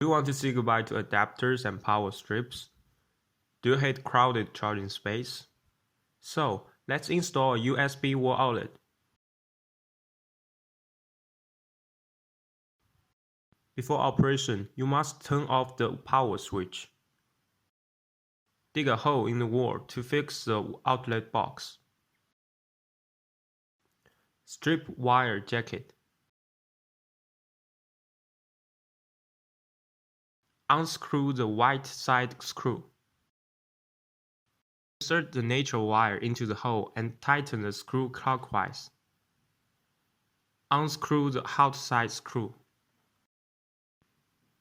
Do you want to say goodbye to adapters and power strips? Do you hate crowded charging space? So, let's install a USB wall outlet. Before operation, you must turn off the power switch. Dig a hole in the wall to fix the outlet box. Strip wire jacket. Unscrew the white side screw. Insert the neutral wire into the hole and tighten the screw clockwise. Unscrew the hot side screw.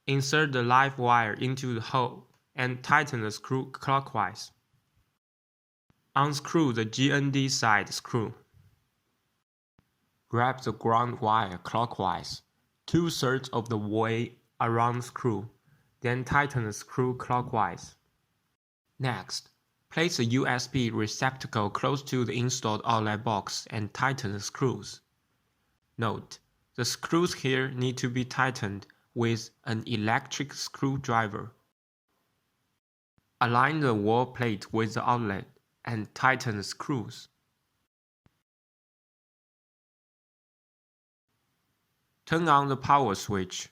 Insert the live wire into the hole and tighten the screw clockwise. Unscrew the GND side screw. Grab the ground wire clockwise, 2/3 of the way around the screw, then tighten the screw clockwise. Next, place a USB receptacle close to the installed outlet box and tighten the screws. Note, the screws here need to be tightened with an electric screwdriver. Align the wall plate with the outlet and tighten the screws. Turn on the power switch.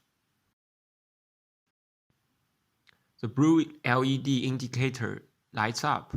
The blue LED indicator lights up.